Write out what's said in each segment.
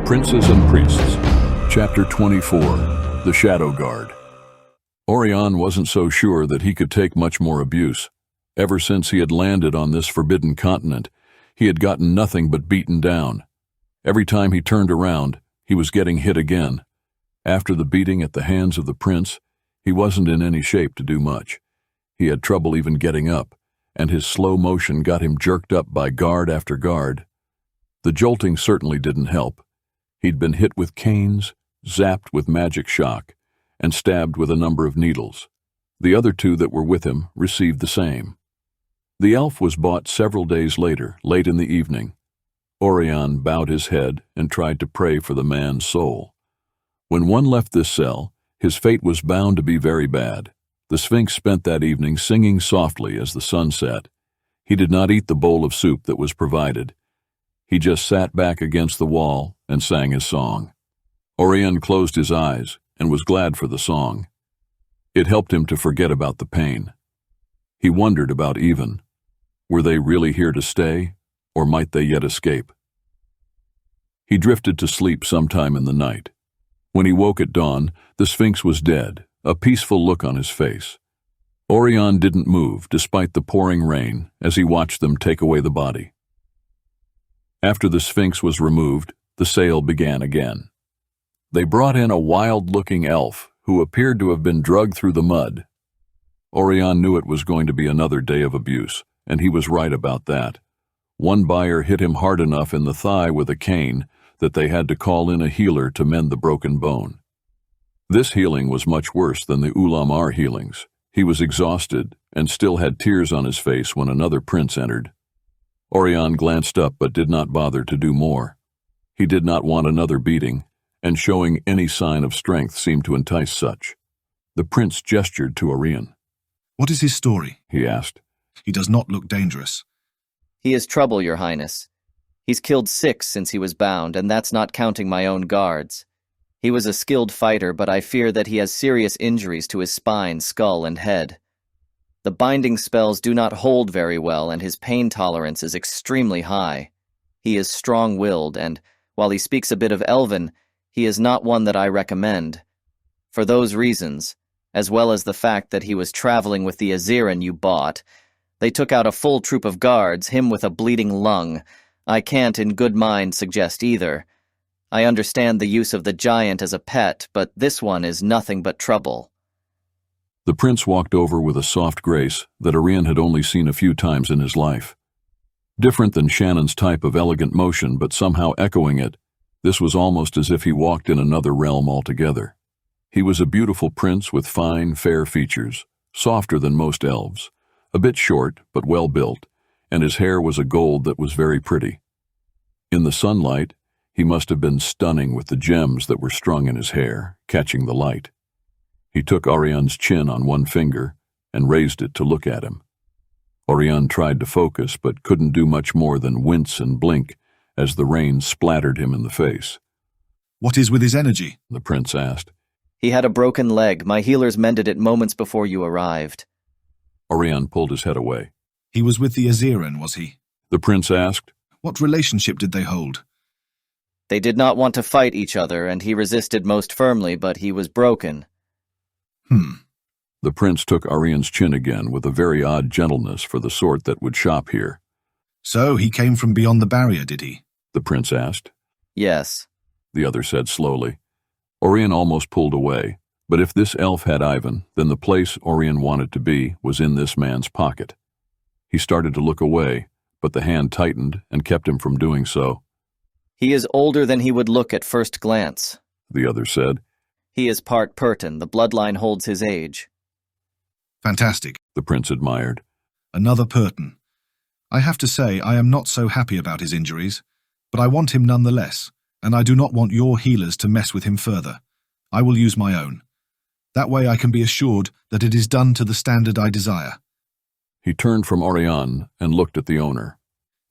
Princes and Priests, Chapter 24, The Shadow Guard. Oirion wasn't so sure that he could take much more abuse. Ever since he had landed on this forbidden continent, he had gotten nothing but beaten down. Every time he turned around, he was getting hit again. After the beating at the hands of the prince, he wasn't in any shape to do much. He had trouble even getting up, and his slow motion got him jerked up by guard after guard. The jolting certainly didn't help. He'd been hit with canes, zapped with magic shock, and stabbed with a number of needles. The other two that were with him received the same. The elf was bought several days later, late in the evening. Oirion bowed his head and tried to pray for the man's soul. When one left this cell, his fate was bound to be very bad. The Sphinx spent that evening singing softly as the sun set. He did not eat the bowl of soup that was provided. He just sat back against the wall and sang his song. Oirion closed his eyes and was glad for the song. It helped him to forget about the pain. He wondered about Even. Were they really here to stay, or might they yet escape? He drifted to sleep sometime in the night. When he woke at dawn, the Sphinx was dead, a peaceful look on his face. Oirion didn't move despite the pouring rain as he watched them take away the body. After the Sphinx was removed, the sale began again. They brought in a wild-looking elf who appeared to have been drugged through the mud. Oirion knew it was going to be another day of abuse, and he was right about that. One buyer hit him hard enough in the thigh with a cane that they had to call in a healer to mend the broken bone. This healing was much worse than the Ulamar healings. He was exhausted and still had tears on his face when another prince entered. Oirion glanced up but did not bother to do more. He did not want another beating, and showing any sign of strength seemed to entice such. The prince gestured to Oirion. "What is his story?" he asked. "He does not look dangerous." "He is trouble, Your Highness. He's killed 6 since he was bound, and that's not counting my own guards. He was a skilled fighter, but I fear that he has serious injuries to his spine, skull, and head. The binding spells do not hold very well, and his pain tolerance is extremely high. He is strong-willed, and, while he speaks a bit of Elven, he is not one that I recommend. For those reasons, as well as the fact that he was traveling with the Aziran you bought, they took out a full troop of guards, him with a bleeding lung. I can't in good mind suggest either. I understand the use of the giant as a pet, but this one is nothing but trouble." The prince walked over with a soft grace that Oirion had only seen a few times in his life. Different than Shannon's type of elegant motion, but somehow echoing it, this was almost as if he walked in another realm altogether. He was a beautiful prince with fine, fair features, softer than most elves, a bit short but well built, and his hair was a gold that was very pretty. In the sunlight, he must have been stunning with the gems that were strung in his hair, catching the light. He took Oirion's chin on one finger and raised it to look at him. Oirion tried to focus but couldn't do much more than wince and blink as the rain splattered him in the face. "What is with his energy?" the prince asked. "He had a broken leg. My healers mended it moments before you arrived." Oirion pulled his head away. "He was with the Aziran, was he?" the prince asked. "What relationship did they hold?" "They did not want to fight each other, and he resisted most firmly, but he was broken." The prince took Oirion's chin again with a very odd gentleness for the sort that would shop here. "So he came from beyond the barrier, did he?" the prince asked. "Yes." the other said slowly. Oirion almost pulled away, but if this elf had Ivan, then the place Oirion wanted to be was in this man's pocket. He started to look away, but the hand tightened and kept him from doing so. "He is older than he would look at first glance," the other said. "He is part Perton. The bloodline holds his age." "Fantastic," the prince admired. "Another Perton. I have to say I am not so happy about his injuries, but I want him nonetheless, and I do not want your healers to mess with him further. I will use my own. That way I can be assured that it is done to the standard I desire." He turned from Oirion and looked at the owner.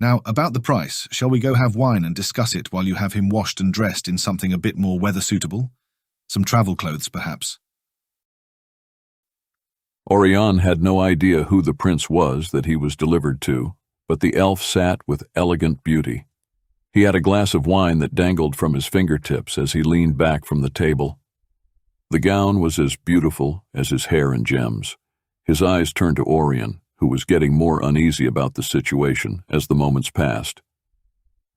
"Now, about the price, shall we go have wine and discuss it while you have him washed and dressed in something a bit more weather-suitable? Some travel clothes, perhaps?" Oirion had no idea who the prince was that he was delivered to, but the elf sat with elegant beauty. He had a glass of wine that dangled from his fingertips as he leaned back from the table. The gown was as beautiful as his hair and gems. His eyes turned to Oirion, who was getting more uneasy about the situation as the moments passed.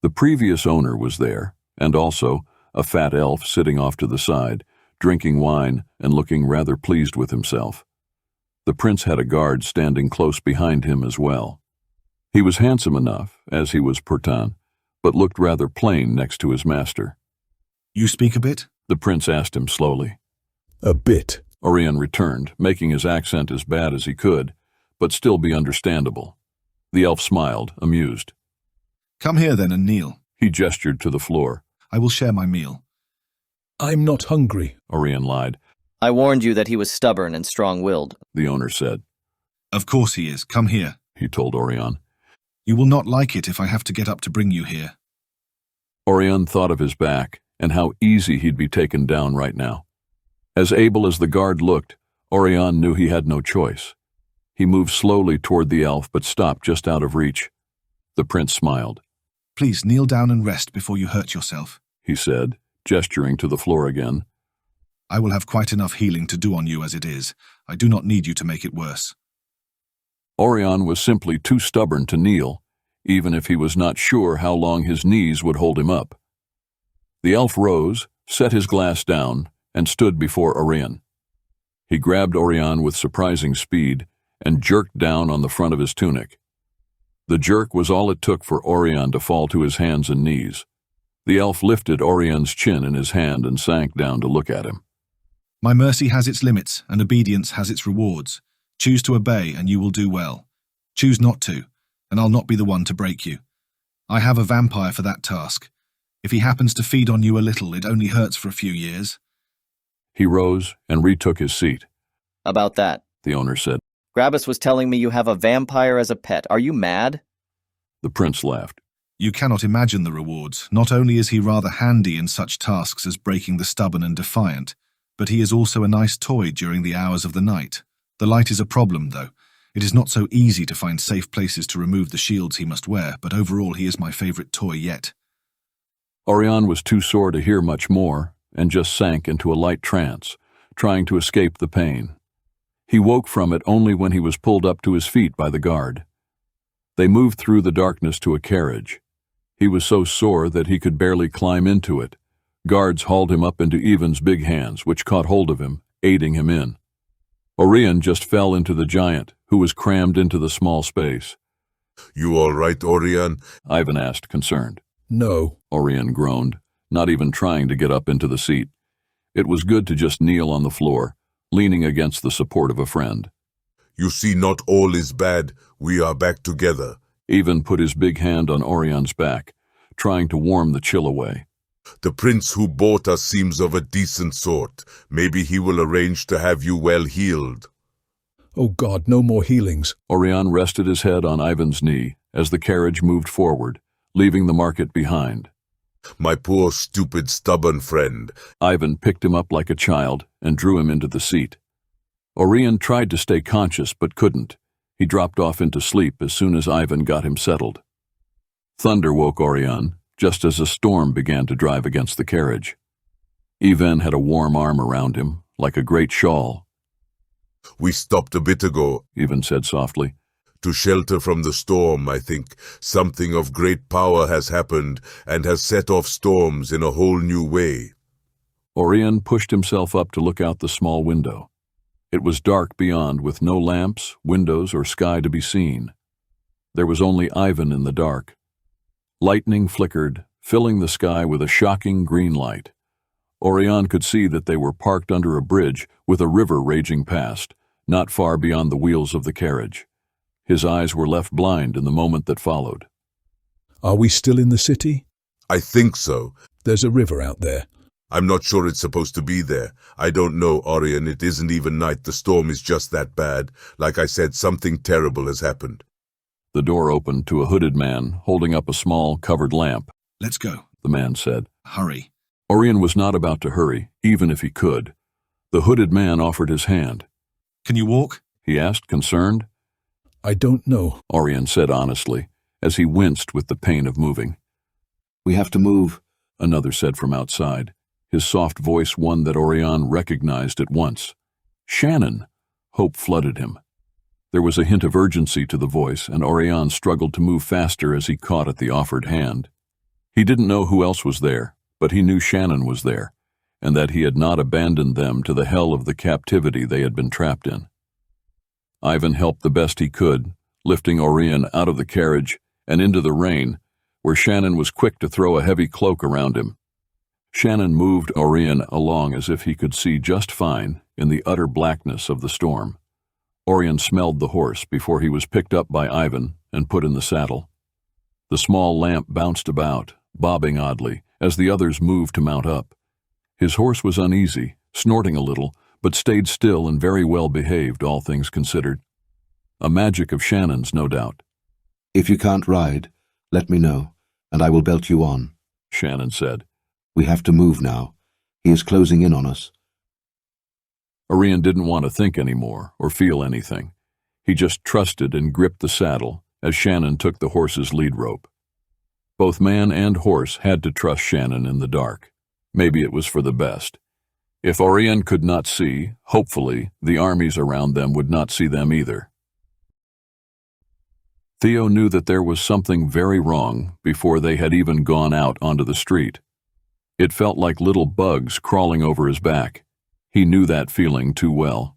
The previous owner was there, and also a fat elf sitting off to the side, drinking wine and looking rather pleased with himself. The prince had a guard standing close behind him as well. He was handsome enough, as he was Purtan, but looked rather plain next to his master. You speak a bit? The prince asked him slowly. A bit, Oirion returned, making his accent as bad as he could, but still be understandable. The elf smiled, amused. Come here then and kneel. He gestured to the floor. I will share my meal. I'm not hungry. Oirion lied. I warned you that he was stubborn and strong-willed. The owner said. Of course he is. Come here. He told Oirion. You will not like it if I have to get up to bring you here. Oirion thought of his back and how easy he'd be taken down right now. As able as the guard looked, Oirion knew he had no choice. He moved slowly toward the elf but stopped just out of reach. The prince smiled. Please kneel down and rest before you hurt yourself, he said, gesturing to the floor again. I will have quite enough healing to do on you as it is. I do not need you to make it worse. Oirion was simply too stubborn to kneel, even if he was not sure how long his knees would hold him up. The elf rose, set his glass down, and stood before Oirion. He grabbed Oirion with surprising speed and jerked down on the front of his tunic. The jerk was all it took for Oirion to fall to his hands and knees. The elf lifted Orion's chin in his hand and sank down to look at him. My mercy has its limits, and obedience has its rewards. Choose to obey, and you will do well. Choose not to, and I'll not be the one to break you. I have a vampire for that task. If he happens to feed on you a little, it only hurts for a few years. He rose and retook his seat. About that, The owner said. Grapples was telling me you have a vampire as a pet. Are you mad? The prince laughed. You cannot imagine the rewards. Not only is he rather handy in such tasks as breaking the stubborn and defiant, but he is also a nice toy during the hours of the night. The light is a problem, though. It is not so easy to find safe places to remove the shields he must wear, but overall he is my favorite toy yet. Oirion was too sore to hear much more and just sank into a light trance, trying to escape the pain. He woke from it only when he was pulled up to his feet by the guard. They moved through the darkness to a carriage. He was so sore that he could barely climb into it. Guards hauled him up into Ivan's big hands, which caught hold of him, aiding him in. Oirion just fell into the giant, who was crammed into the small space. You all right, Oirion? Ivan asked, concerned. No. Oirion groaned, not even trying to get up into the seat. It was good to just kneel on the floor, leaning against the support of a friend. You see, not all is bad. We are back together. Ivan put his big hand on Orion's back, trying to warm the chill away. The prince who bought us seems of a decent sort. Maybe he will arrange to have you well healed. Oh God, no more healings. Oirion rested his head on Ivan's knee as the carriage moved forward, leaving the market behind. My poor, stupid, stubborn friend. Ivan picked him up like a child and drew him into the seat. Oirion tried to stay conscious but couldn't. He dropped off into sleep as soon as Ivan got him settled. Thunder woke Oirion, just as a storm began to drive against the carriage. Ivan had a warm arm around him, like a great shawl. We stopped a bit ago, Ivan said softly. to shelter from the storm, I think. Something of great power has happened and has set off storms in a whole new way. Oirion pushed himself up to look out the small window. It was dark beyond, with no lamps, windows, or sky to be seen. There was only Ivan in the dark. Lightning flickered, filling the sky with a shocking green light. Oirion could see that they were parked under a bridge with a river raging past, not far beyond the wheels of the carriage. His eyes were left blind in the moment that followed. Are we still in the city? I think so. There's a river out there. I'm not sure it's supposed to be there. I don't know, Oirion. It isn't even night. The storm is just that bad. Like I said, something terrible has happened. The door opened to a hooded man holding up a small, covered lamp. Let's go. The man said. Hurry. Oirion was not about to hurry, even if he could. The hooded man offered his hand. Can you walk? He asked, concerned. I don't know. Oirion said honestly, as he winced with the pain of moving. We have to move. Another said from outside, his soft voice one that Oirion recognized at once. Shannon! Hope flooded him. There was a hint of urgency to the voice, and Oirion struggled to move faster as he caught at the offered hand. He didn't know who else was there, but he knew Shannon was there, and that he had not abandoned them to the hell of the captivity they had been trapped in. Ivan helped the best he could, lifting Oirion out of the carriage and into the rain, where Shannon was quick to throw a heavy cloak around him. Shannon moved Oirion along as if he could see just fine in the utter blackness of the storm. Oirion smelled the horse before he was picked up by Ivan and put in the saddle. The small lamp bounced about, bobbing oddly, as the others moved to mount up. His horse was uneasy, snorting a little, but stayed still and very well behaved, all things considered. A magic of Shannon's, no doubt. If you can't ride, let me know, and I will belt you on, Shannon said. We have to move now. He is closing in on us. Oirion didn't want to think anymore or feel anything. He just trusted and gripped the saddle as Shannon took the horse's lead rope. Both man and horse had to trust Shannon in the dark. Maybe it was for the best. If Oirion could not see, hopefully, the armies around them would not see them either. Theo knew that there was something very wrong before they had even gone out onto the street. It felt like little bugs crawling over his back. He knew that feeling too well.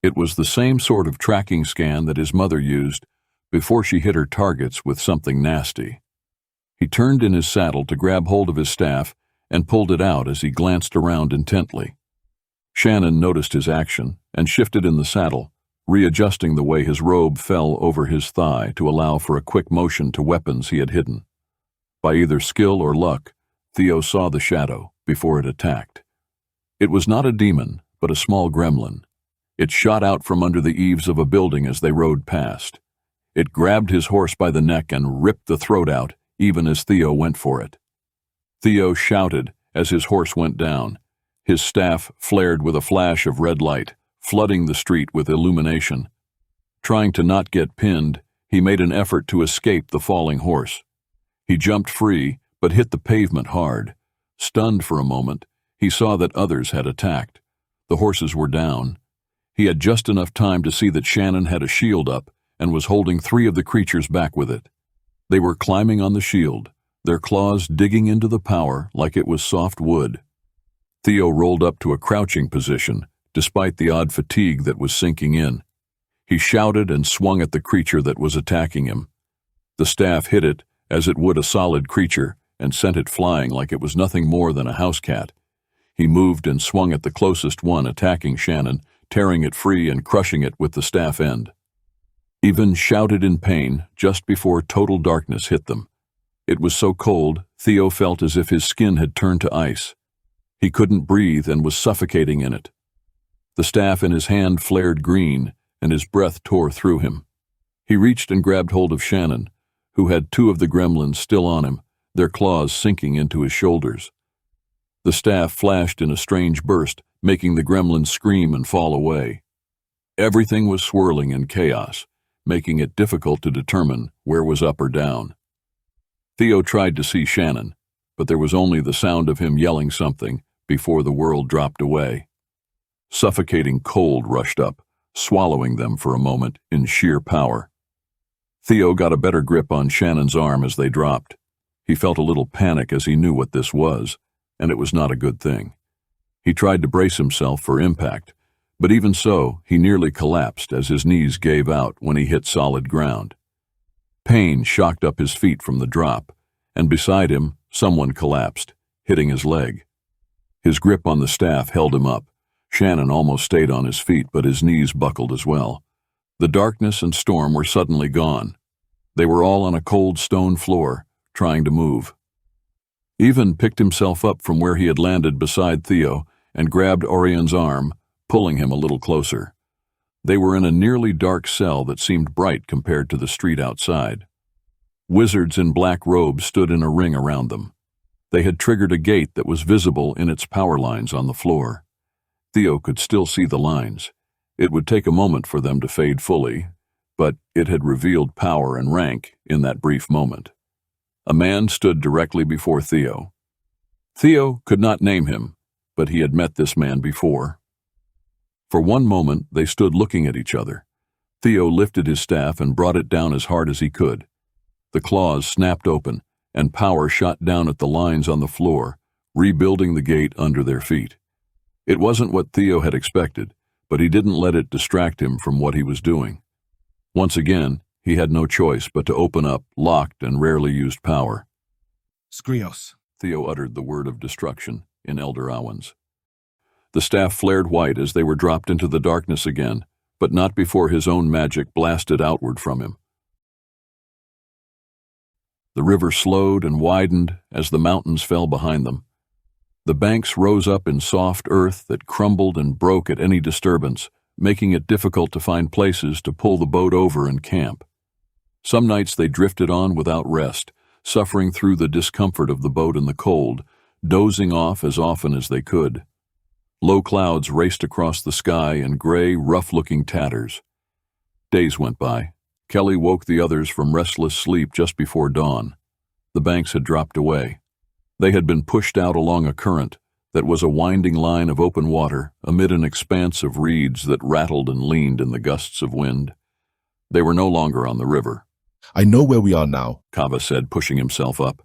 It was the same sort of tracking scan that his mother used before she hit her targets with something nasty. He turned in his saddle to grab hold of his staff and pulled it out as he glanced around intently. Shannon noticed his action and shifted in the saddle, readjusting the way his robe fell over his thigh to allow for a quick motion to weapons he had hidden. By either skill or luck, Theo saw the shadow before it attacked. It was not a demon, but a small gremlin. It shot out from under the eaves of a building as they rode past. It grabbed his horse by the neck and ripped the throat out, even as Theo went for it. Theo shouted as his horse went down. His staff flared with a flash of red light, flooding the street with illumination. Trying to not get pinned, he made an effort to escape the falling horse. He jumped free, but hit the pavement hard. Stunned for a moment, he saw that others had attacked. The horses were down. He had just enough time to see that Shannon had a shield up and was holding 3 of the creatures back with it. They were climbing on the shield, their claws digging into the power like it was soft wood. Theo rolled up to a crouching position, despite the odd fatigue that was sinking in. He shouted and swung at the creature that was attacking him. The staff hit it, as it would a solid creature, and sent it flying like it was nothing more than a house cat. He moved and swung at the closest one, attacking Shannon, tearing it free and crushing it with the staff end. Ivan shouted in pain just before total darkness hit them. It was so cold, Theo felt as if his skin had turned to ice. He couldn't breathe and was suffocating in it. The staff in his hand flared green, and his breath tore through him. He reached and grabbed hold of Shannon, who had 2 of the gremlins still on him, their claws sinking into his shoulders. The staff flashed in a strange burst, making the gremlins scream and fall away. Everything was swirling in chaos, making it difficult to determine where was up or down. Theo tried to see Shannon, but there was only the sound of him yelling something before the world dropped away. Suffocating cold rushed up, swallowing them for a moment in sheer power. Theo got a better grip on Shannon's arm as they dropped. He felt a little panic as he knew what this was, and it was not a good thing. He tried to brace himself for impact, but even so, he nearly collapsed as his knees gave out when he hit solid ground. Pain shocked up his feet from the drop, and beside him, someone collapsed, hitting his leg. His grip on the staff held him up. Shannon almost stayed on his feet, but his knees buckled as well. The darkness and storm were suddenly gone. They were all on a cold stone floor, trying to move. Ivan picked himself up from where he had landed beside Theo and grabbed Orion's arm, pulling him a little closer. They were in a nearly dark cell that seemed bright compared to the street outside. Wizards in black robes stood in a ring around them. They had triggered a gate that was visible in its power lines on the floor. Theo could still see the lines. It would take a moment for them to fade fully, but it had revealed power and rank in that brief moment. A man stood directly before Theo. Theo could not name him, but he had met this man before. For one moment, they stood looking at each other. Theo lifted his staff and brought it down as hard as he could. The claws snapped open, and power shot down at the lines on the floor, rebuilding the gate under their feet. It wasn't what Theo had expected, but he didn't let it distract him from what he was doing. Once again, he had no choice but to open up locked and rarely used power. Skrios. Theo uttered the word of destruction in Elder Awen's. The staff flared white as they were dropped into the darkness again, but not before his own magic blasted outward from him. The river slowed and widened as the mountains fell behind them. The banks rose up in soft earth that crumbled and broke at any disturbance, making it difficult to find places to pull the boat over and camp. Some nights they drifted on without rest, suffering through the discomfort of the boat in the cold, dozing off as often as they could. Low clouds raced across the sky in gray, rough-looking tatters. Days went by. Kelly woke the others from restless sleep just before dawn. The banks had dropped away. They had been pushed out along a current that was a winding line of open water amid an expanse of reeds that rattled and leaned in the gusts of wind. They were no longer on the river. I know where we are now, Kava said, pushing himself up.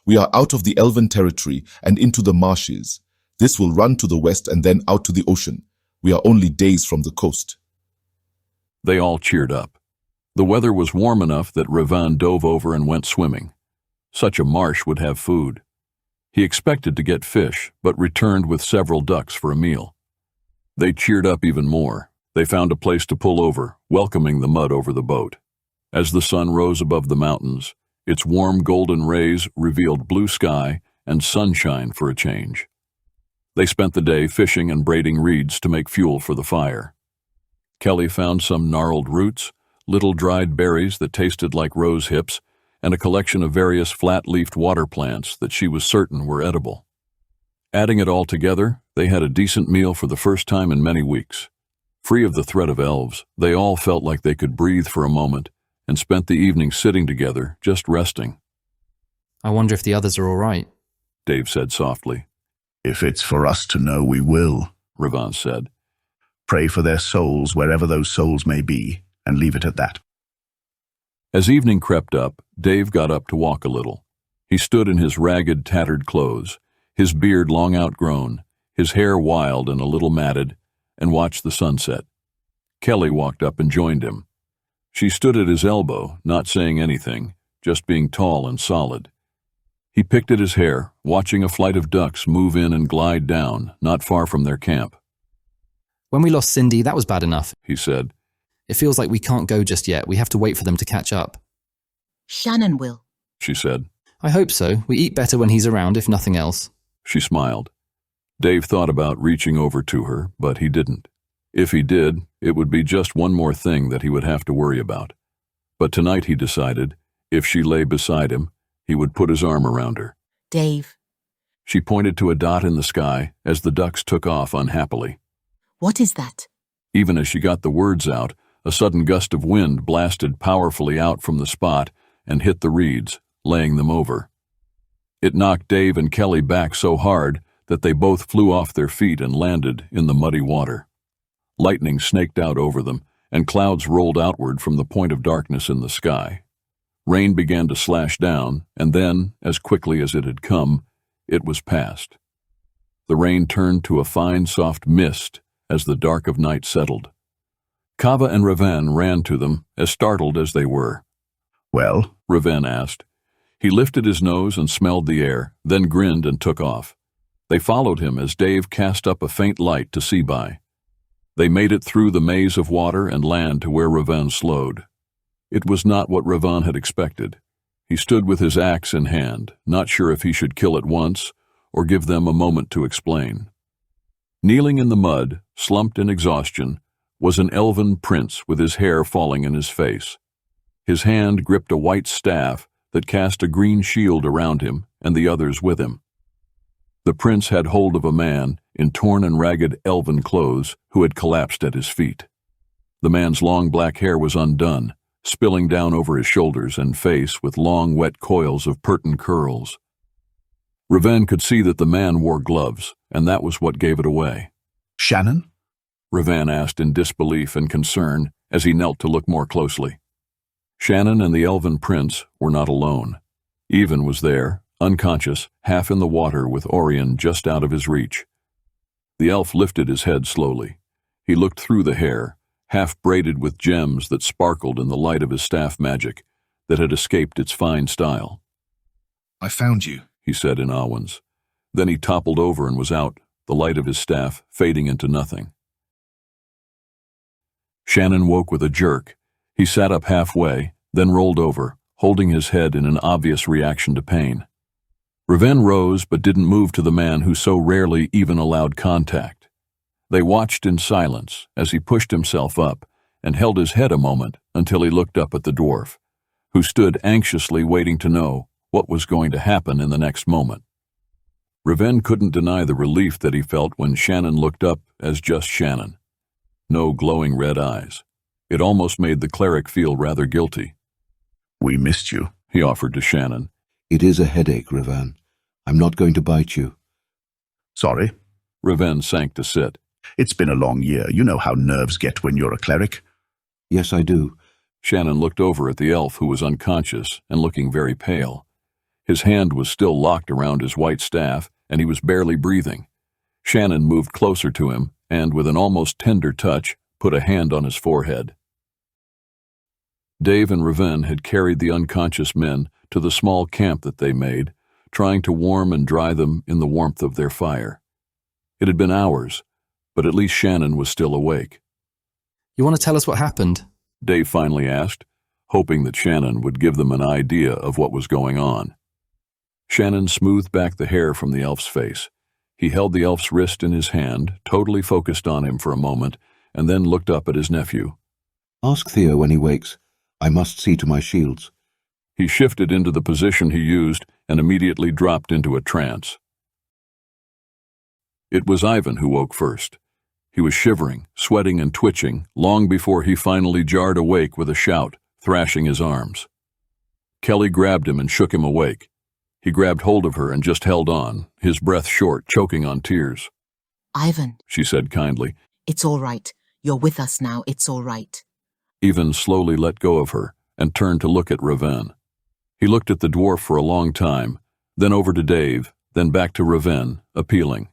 We are out of the elven territory and into the marshes. This will run to the west and then out to the ocean. We are only days from the coast. They all cheered up. The weather was warm enough that Revan dove over and went swimming. Such a marsh would have food. He expected to get fish, but returned with several ducks for a meal. They cheered up even more. They found a place to pull over, welcoming the mud over the boat. As the sun rose above the mountains, its warm golden rays revealed blue sky and sunshine for a change. They spent the day fishing and braiding reeds to make fuel for the fire. Kelly found some gnarled roots, little dried berries that tasted like rose hips, and a collection of various flat-leafed water plants that she was certain were edible. Adding it all together, they had a decent meal for the first time in many weeks. Free of the threat of elves, they all felt like they could breathe for a moment and spent the evening sitting together, just resting. I wonder if the others are all right, Dave said softly. If it's for us to know, we will, Revan said. Pray for their souls wherever those souls may be, and leave it at that. As evening crept up, Dave got up to walk a little. He stood in his ragged, tattered clothes, his beard long outgrown, his hair wild and a little matted, and watched the sunset. Kelly walked up and joined him. She stood at his elbow, not saying anything, just being tall and solid. He picked at his hair, watching a flight of ducks move in and glide down, not far from their camp. When we lost Cindy, that was bad enough, he said. It feels like we can't go just yet. We have to wait for them to catch up. Shannon will, she said. I hope so. We eat better when he's around, if nothing else. She smiled. Dave thought about reaching over to her, but he didn't. If he did, it would be just one more thing that he would have to worry about. But tonight he decided, if she lay beside him, he would put his arm around her. Dave. She pointed to a dot in the sky as the ducks took off unhappily. What is that? Even as she got the words out, a sudden gust of wind blasted powerfully out from the spot and hit the reeds, laying them over. It knocked Dave and Kelly back so hard that they both flew off their feet and landed in the muddy water. Lightning snaked out over them, and clouds rolled outward from the point of darkness in the sky. Rain began to slash down, and then, as quickly as it had come, it was past. The rain turned to a fine, soft mist as the dark of night settled. Kava and Revan ran to them, as startled as they were. Well? Revan asked. He lifted his nose and smelled the air, then grinned and took off. They followed him as Dave cast up a faint light to see by. They made it through the maze of water and land to where Revan slowed. It was not what Revan had expected. He stood with his axe in hand, not sure if he should kill at once or give them a moment to explain. Kneeling in the mud, slumped in exhaustion, was an elven prince with his hair falling in his face. His hand gripped a white staff that cast a green shield around him and the others with him. The prince had hold of a man in torn and ragged elven clothes who had collapsed at his feet. The man's long black hair was undone, spilling down over his shoulders and face with long, wet coils of pertin curls. Raven could see that the man wore gloves, and that was what gave it away. Shannon? Raven asked in disbelief and concern as he knelt to look more closely. Shannon and the elven prince were not alone. Even was there, unconscious, half in the water with Oirion just out of his reach. The elf lifted his head slowly. He looked through the hair, half braided with gems that sparkled in the light of his staff magic that had escaped its fine style. I found you, he said in Awans. Then he toppled over and was out, the light of his staff fading into nothing. Shannon woke with a jerk. He sat up halfway, then rolled over, holding his head in an obvious reaction to pain. Raven rose but didn't move to the man who so rarely even allowed contact. They watched in silence as he pushed himself up and held his head a moment until he looked up at the dwarf, who stood anxiously waiting to know what was going to happen in the next moment. Raven couldn't deny the relief that he felt when Shannon looked up as just Shannon. No glowing red eyes. It almost made the cleric feel rather guilty. We missed you, he offered to Shannon. It is a headache, Raven. I'm not going to bite you. Sorry. Raven sank to sit. It's been a long year. You know how nerves get when you're a cleric. Yes, I do. Shannon looked over at the elf who was unconscious and looking very pale. His hand was still locked around his white staff, and he was barely breathing. Shannon moved closer to him and, with an almost tender touch, put a hand on his forehead. Dave and Raven had carried the unconscious men to the small camp that they made, trying to warm and dry them in the warmth of their fire. It had been hours, but at least Shannon was still awake. You want to tell us what happened? Dave finally asked, hoping that Shannon would give them an idea of what was going on. Shannon smoothed back the hair from the elf's face. He held the elf's wrist in his hand, totally focused on him for a moment, and then looked up at his nephew. Ask Theo when he wakes. I must see to my shields. He shifted into the position he used and immediately dropped into a trance. It was Ivan who woke first. He was shivering, sweating and twitching long before he finally jarred awake with a shout, thrashing his arms. Kelly grabbed him and shook him awake. He grabbed hold of her and just held on, his breath short, choking on tears. Ivan, she said kindly. It's all right. You're with us now. It's all right. Ivan slowly let go of her and turned to look at Raven. He looked at the dwarf for a long time, then over to Dave, then back to Raven, appealing.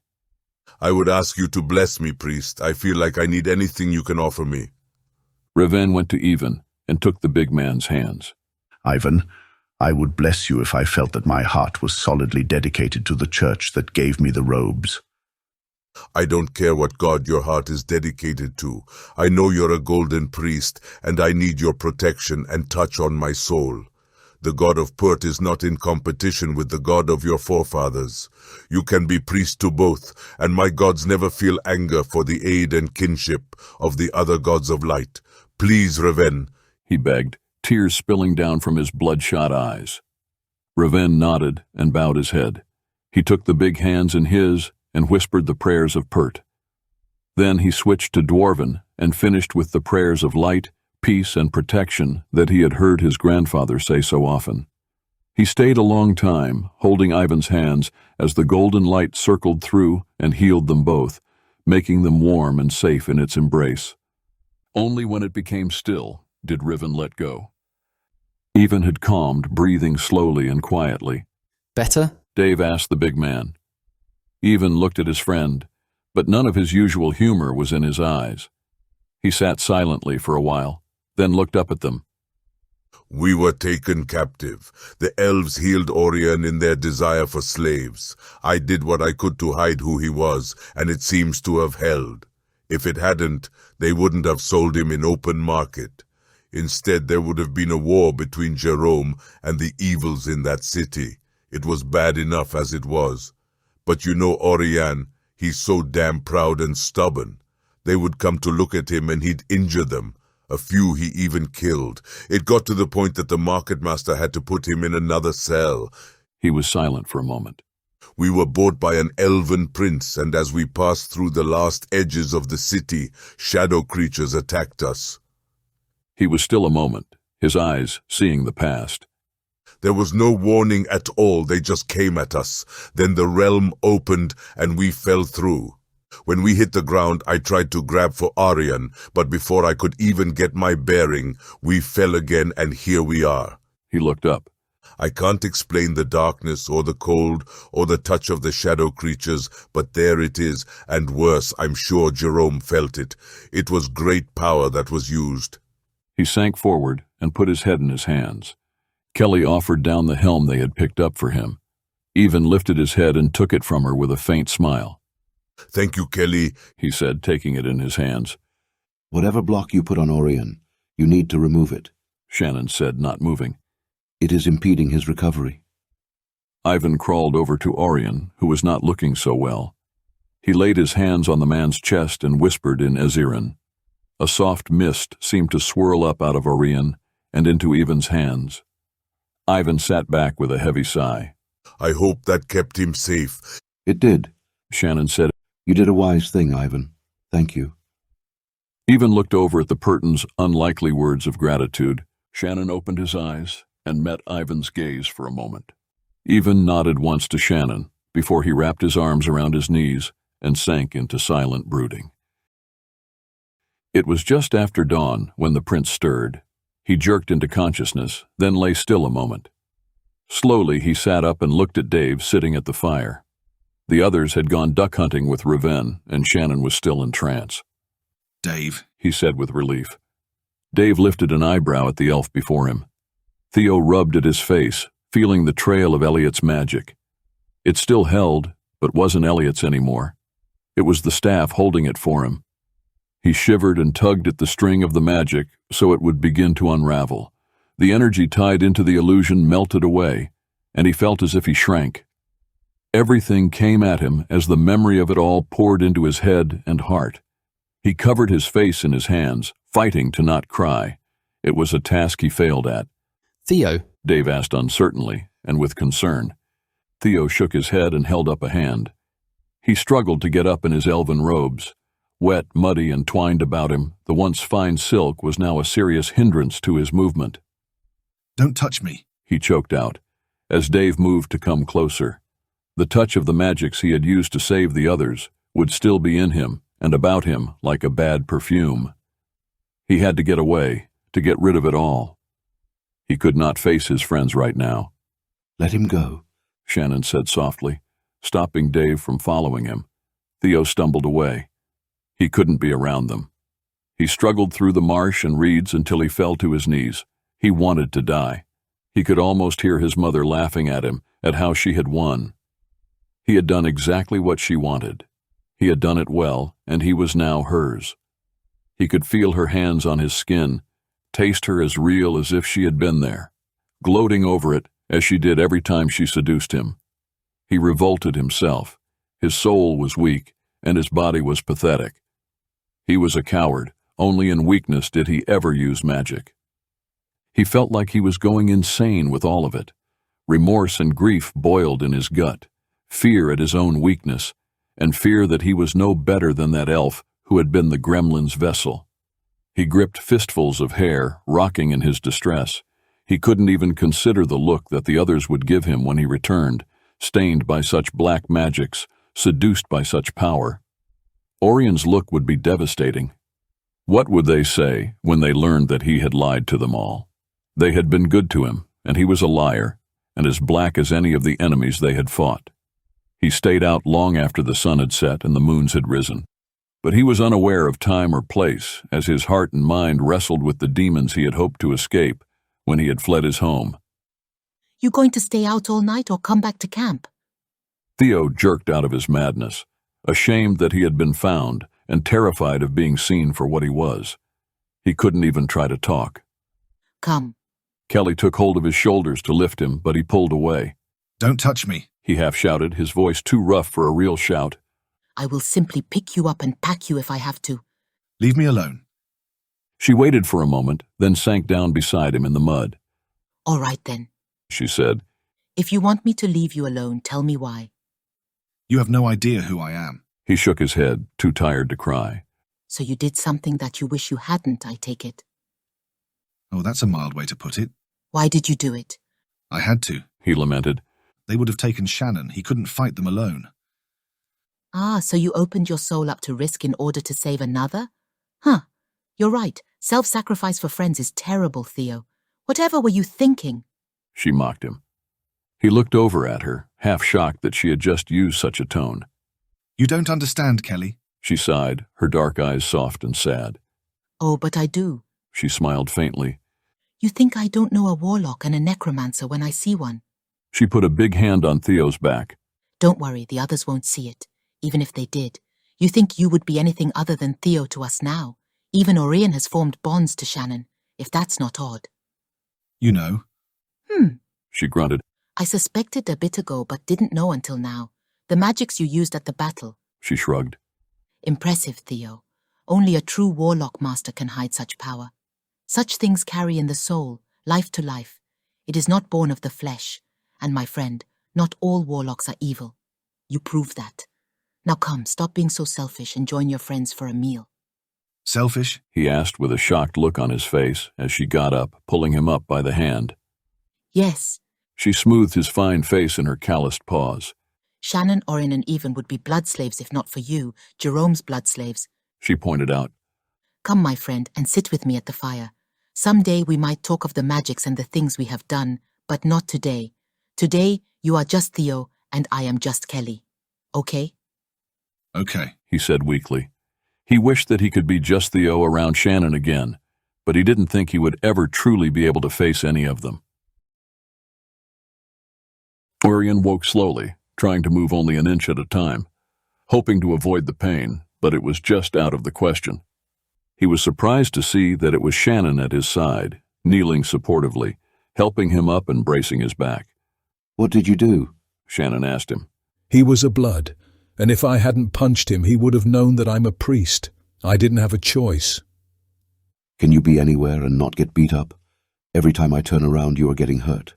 I would ask you to bless me, priest. I feel like I need anything you can offer me. Raven went to Ivan and took the big man's hands. Ivan, I would bless you if I felt that my heart was solidly dedicated to the church that gave me the robes. I don't care what god your heart is dedicated to. I know you're a golden priest, and I need your protection and touch on my soul. The god of Pert is not in competition with the god of your forefathers. You can be priest to both, and my gods never feel anger for the aid and kinship of the other gods of light. Please, Raven, he begged, tears spilling down from his bloodshot eyes. Raven nodded and bowed his head. He took the big hands in his and whispered the prayers of Pert. Then he switched to Dwarven and finished with the prayers of light, peace, and protection that he had heard his grandfather say so often. He stayed a long time, holding Ivan's hands as the golden light circled through and healed them both, making them warm and safe in its embrace. Only when it became still did Riven let go. Ivan had calmed, breathing slowly and quietly. Better? Dave asked the big man. Ivan looked at his friend, but none of his usual humor was in his eyes. He sat silently for a while, then looked up at them. We were taken captive. The elves healed Oirion in their desire for slaves. I did what I could to hide who he was, and it seems to have held. If it hadn't, they wouldn't have sold him in open market. Instead, there would have been a war between Jerome and the evils in that city. It was bad enough as it was. But you know Oirion, he's so damn proud and stubborn. They would come to look at him and he'd injure them. A few he even killed. It got to the point that the market master had to put him in another cell. He was silent for a moment. We were bought by an elven prince, and as we passed through the last edges of the city, shadow creatures attacked us. He was still a moment, his eyes seeing the past. There was no warning at all, they just came at us. Then the realm opened and we fell through. When we hit the ground, I tried to grab for Oirion, but before I could even get my bearing, we fell again and here we are. He looked up. I can't explain the darkness or the cold or the touch of the shadow creatures, but there it is, and worse, I'm sure Jerome felt it. It was great power that was used. He sank forward and put his head in his hands. Kelly offered down the helm they had picked up for him. Even lifted his head and took it from her with a faint smile. Thank you, Kelly, he said, taking it in his hands. Whatever block you put on Oirion, you need to remove it, Shannon said, not moving. It is impeding his recovery. Ivan crawled over to Oirion, who was not looking so well. He laid his hands on the man's chest and whispered in Eziran. A soft mist seemed to swirl up out of Oirion and into Ivan's hands. Ivan sat back with a heavy sigh. I hope that kept him safe. It did, Shannon said. You did a wise thing, Ivan. Thank you. Ivan looked over at the Purton's unlikely words of gratitude. Shannon opened his eyes and met Ivan's gaze for a moment. Ivan nodded once to Shannon before he wrapped his arms around his knees and sank into silent brooding. It was just after dawn when the prince stirred. He jerked into consciousness, then lay still a moment. Slowly he sat up and looked at Dave sitting at the fire. The others had gone duck hunting with Raven, and Shannon was still in trance. Dave, he said with relief. Dave lifted an eyebrow at the elf before him. Theo rubbed at his face, feeling the trail of Elliot's magic. It still held, but wasn't Elliot's anymore. It was the staff holding it for him. He shivered and tugged at the string of the magic so it would begin to unravel. The energy tied into the illusion melted away, and he felt as if he shrank. Everything came at him as the memory of it all poured into his head and heart. He covered his face in his hands, fighting to not cry. It was a task he failed at. Theo? Dave asked uncertainly and with concern. Theo shook his head and held up a hand. He struggled to get up in his elven robes. Wet, muddy, and twined about him, the once fine silk was now a serious hindrance to his movement. Don't touch me, he choked out, as Dave moved to come closer. The touch of the magics he had used to save the others would still be in him and about him like a bad perfume. He had to get away, to get rid of it all. He could not face his friends right now. Let him go, Shannon said softly, stopping Dave from following him. Theo stumbled away. He couldn't be around them. He struggled through the marsh and reeds until he fell to his knees. He wanted to die. He could almost hear his mother laughing at him, at how she had won. He had done exactly what she wanted. He had done it well, and he was now hers. He could feel her hands on his skin, taste her as real as if she had been there, gloating over it as she did every time she seduced him. He revolted himself. His soul was weak, and his body was pathetic. He was a coward. Only in weakness did he ever use magic. He felt like he was going insane with all of it. Remorse and grief boiled in his gut, fear at his own weakness, and fear that he was no better than that elf who had been the gremlin's vessel. He gripped fistfuls of hair, rocking in his distress. He couldn't even consider the look that the others would give him when he returned, stained by such black magics, seduced by such power. Orion's look would be devastating. What would they say when they learned that he had lied to them all? They had been good to him, and he was a liar, and as black as any of the enemies they had fought. He stayed out long after the sun had set and the moons had risen. But he was unaware of time or place as his heart and mind wrestled with the demons he had hoped to escape when he had fled his home. You going to stay out all night or come back to camp? Theo jerked out of his madness, ashamed that he had been found and terrified of being seen for what he was. He couldn't even try to talk. Come. Kelly took hold of his shoulders to lift him, but he pulled away. Don't touch me, he half-shouted, his voice too rough for a real shout. I will simply pick you up and pack you if I have to. Leave me alone. She waited for a moment, then sank down beside him in the mud. All right then, she said. If you want me to leave you alone, tell me why. You have no idea who I am. He shook his head, too tired to cry. So you did something that you wish you hadn't, I take it. Oh, that's a mild way to put it. Why did you do it? I had to. he lamented. They would have taken Shannon. He couldn't fight them alone. Ah, so you opened your soul up to risk in order to save another? Huh. You're right. Self-sacrifice for friends is terrible, Theo. Whatever were you thinking? She mocked him. He looked over at her, half shocked that she had just used such a tone. You don't understand, Kelly. She sighed, her dark eyes soft and sad. Oh, but I do. She smiled faintly. You think I don't know a warlock and a necromancer when I see one? She put a big hand on Theo's back. Don't worry, the others won't see it. Even if they did. You think you would be anything other than Theo to us now. Even Oirion has formed bonds to Shannon, if that's not odd. You know. She grunted. I suspected a bit ago, but didn't know until now. The magics you used at the battle. She shrugged. Impressive, Theo. Only a true warlock master can hide such power. Such things carry in the soul, life to life. It is not born of the flesh. And my friend, not all warlocks are evil. You proved that. Now come, stop being so selfish and join your friends for a meal. Selfish? He asked with a shocked look on his face as she got up, pulling him up by the hand. Yes. She smoothed his fine face in her calloused paws. Shannon, Oirion, and Even would be blood slaves if not for you, Jerome's blood slaves. She pointed out. Come, my friend, and sit with me at the fire. Some day we might talk of the magics and the things we have done, but not today. Today, you are just Theo, and I am just Kelly. Okay? Okay. He said weakly. He wished that he could be just Theo around Shannon again, but he didn't think he would ever truly be able to face any of them. Oirion woke slowly, trying to move only an inch at a time, hoping to avoid the pain, but it was just out of the question. He was surprised to see that it was Shannon at his side, kneeling supportively, helping him up and bracing his back. What did you do? Shannon asked him. He was a blood, and if I hadn't punched him, he would have known that I'm a priest. I didn't have a choice. Can you be anywhere and not get beat up? Every time I turn around, you are getting hurt.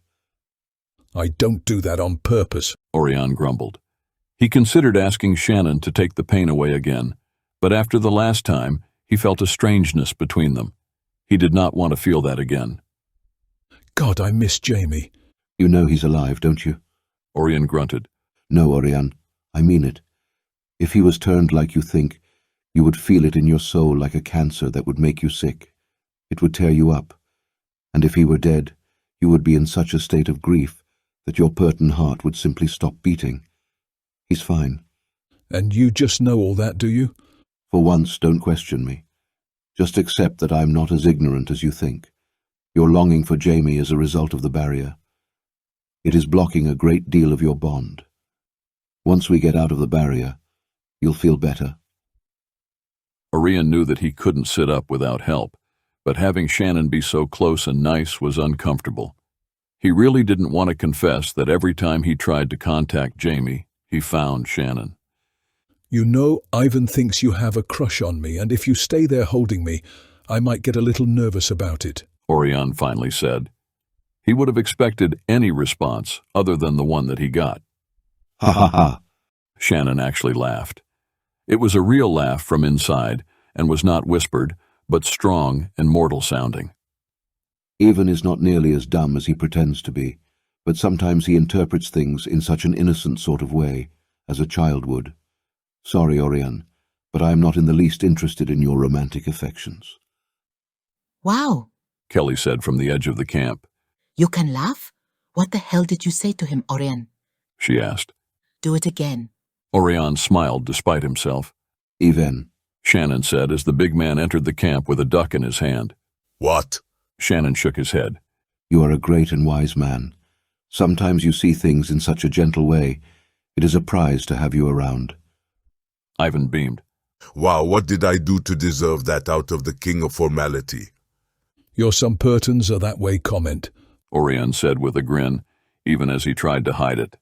I don't do that on purpose, Oirion grumbled. He considered asking Shannon to take the pain away again, but after the last time, he felt a strangeness between them. He did not want to feel that again. God, I miss Jamie. You know he's alive, don't you? Oirion grunted. No, Oirion, I mean it. If he was turned like you think, you would feel it in your soul like a cancer that would make you sick. It would tear you up. And if he were dead, you would be in such a state of grief that your Purton heart would simply stop beating. He's fine. And you just know all that, do you? For once, don't question me. Just accept that I'm not as ignorant as you think. Your longing for Jamie is a result of the barrier. It is blocking a great deal of your bond. Once we get out of the barrier, you'll feel better. Oirion knew that he couldn't sit up without help, but having Shannon be so close and nice was uncomfortable. He really didn't want to confess that every time he tried to contact Jamie, he found Shannon. You know, Ivan thinks you have a crush on me, and if you stay there holding me, I might get a little nervous about it, Oirion finally said. He would have expected any response other than the one that he got. Ha ha ha. Shannon actually laughed. It was a real laugh from inside, and was not whispered, but strong and mortal-sounding. Even is not nearly as dumb as he pretends to be, but sometimes he interprets things in such an innocent sort of way, as a child would. Sorry, Oirion, but I am not in the least interested in your romantic affections. Wow. Kelly said from the edge of the camp. You can laugh? What the hell did you say to him, Oirion? She asked. Do it again. Oirion smiled despite himself. Even, Shannon said as the big man entered the camp with a duck in his hand. What? Shannon shook his head. you are a great and wise man. Sometimes you see things in such a gentle way. It is a prize to have you around. Ivan beamed. Wow, what did I do to deserve that out of the king of formality? Your some Purtons are that way comment, Oirion said with a grin, even as he tried to hide it.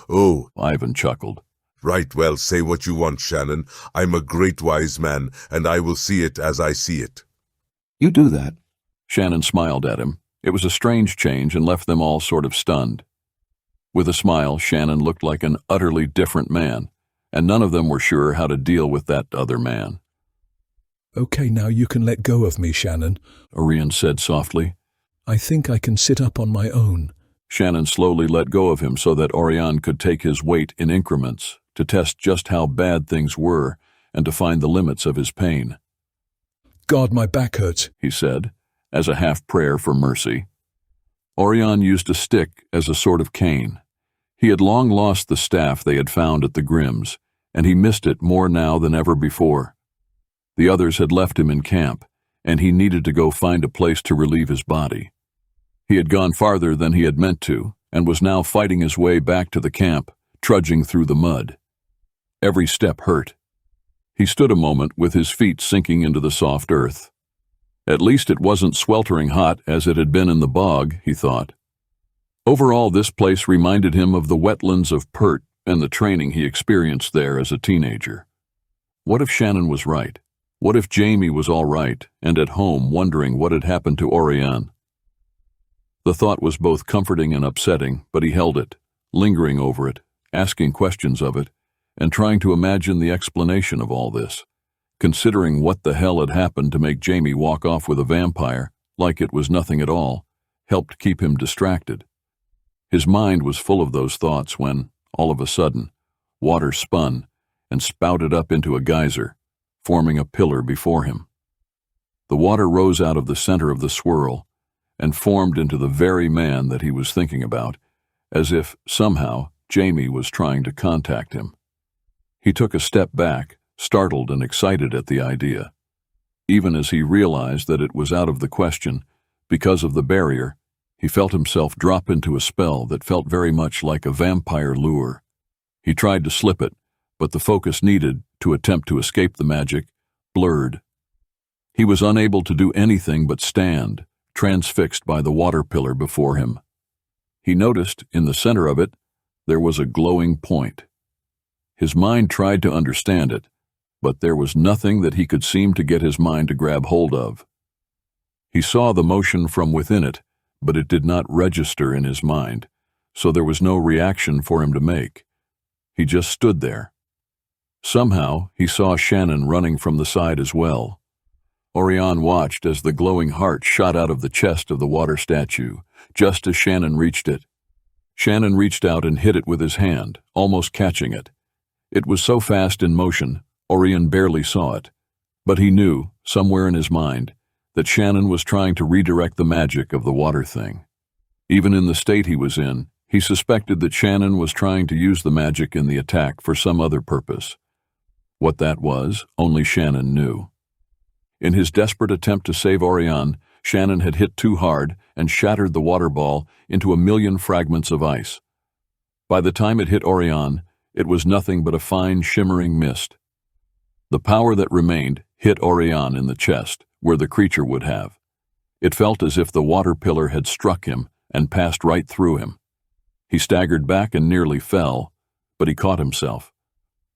Oh, Ivan chuckled. Right, well, say what you want, Shannon. I'm a great wise man, and I will see it as I see it. You do that. Shannon smiled at him. It was a strange change and left them all sort of stunned. With a smile, Shannon looked like an utterly different man, and none of them were sure how to deal with that other man. Okay, now you can let go of me, Shannon. Oirion said softly. I think I can sit up on my own. Shannon slowly let go of him so that Oirion could take his weight in increments to test just how bad things were and to find the limits of his pain. God, my back hurts, he said, as a half-prayer for mercy. Oirion used a stick as a sort of cane. He had long lost the staff they had found at the Grimms, and he missed it more now than ever before. The others had left him in camp, and he needed to go find a place to relieve his body. He had gone farther than he had meant to, and was now fighting his way back to the camp, trudging through the mud. Every step hurt. He stood a moment with his feet sinking into the soft earth. At least it wasn't sweltering hot as it had been in the bog, he thought. Overall, this place reminded him of the wetlands of Pert and the training he experienced there as a teenager. What if Shannon was right? What if Jamie was all right and at home wondering what had happened to Oirion? The thought was both comforting and upsetting, but he held it, lingering over it, asking questions of it, and trying to imagine the explanation of all this, considering what the hell had happened to make Jamie walk off with a vampire like it was nothing at all, helped keep him distracted. His mind was full of those thoughts when, all of a sudden, water spun and spouted up into a geyser, forming a pillar before him. The water rose out of the center of the swirl and formed into the very man that he was thinking about, as if, somehow, Jamie was trying to contact him. He took a step back, startled and excited at the idea. Even as he realized that it was out of the question, because of the barrier, he felt himself drop into a spell that felt very much like a vampire lure. He tried to slip it, but the focus needed to attempt to escape the magic blurred. He was unable to do anything but stand, transfixed by the water pillar before him. He noticed, in the center of it, there was a glowing point. His mind tried to understand it, but there was nothing that he could seem to get his mind to grab hold of. He saw the motion from within it, but it did not register in his mind, so there was no reaction for him to make. He just stood there. Somehow, he saw Shannon running from the side as well. Oirion watched as the glowing heart shot out of the chest of the water statue, just as Shannon reached it. Shannon reached out and hit it with his hand, almost catching it. It was so fast in motion, Oirion barely saw it, but he knew, somewhere in his mind, that Shannon was trying to redirect the magic of the water thing. Even in the state he was in, he suspected that Shannon was trying to use the magic in the attack for some other purpose. What that was, only Shannon knew. In his desperate attempt to save Oirion, Shannon had hit too hard and shattered the water ball into a million fragments of ice. By the time it hit Oirion, it was nothing but a fine, shimmering mist. The power that remained hit Oirion in the chest, where the creature would have. It felt as if the water pillar had struck him and passed right through him. He staggered back and nearly fell, but he caught himself.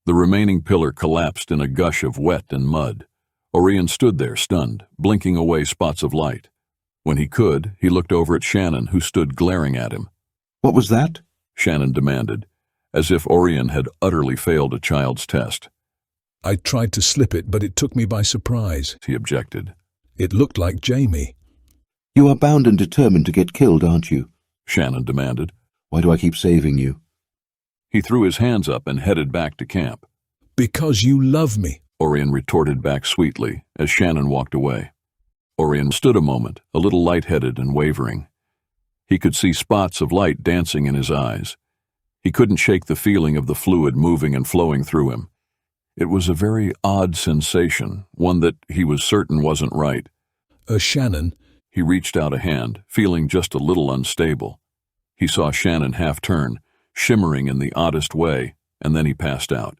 The remaining pillar collapsed in a gush of wet and mud. Oirion stood there, stunned, blinking away spots of light. When he could, he looked over at Shannon, who stood glaring at him. What was that? Shannon demanded, as if Oirion had utterly failed a child's test. I tried to slip it, but it took me by surprise, he objected. It looked like Jamie. You are bound and determined to get killed, aren't you? Shannon demanded. Why do I keep saving you? He threw his hands up and headed back to camp. Because you love me, Oirion retorted back sweetly as Shannon walked away. Oirion stood a moment, a little lightheaded and wavering. He could see spots of light dancing in his eyes. He couldn't shake the feeling of the fluid moving and flowing through him. It was a very odd sensation, one that he was certain wasn't right. Shannon. He reached out a hand, feeling just a little unstable. He saw Shannon half turn, shimmering in the oddest way, and then he passed out.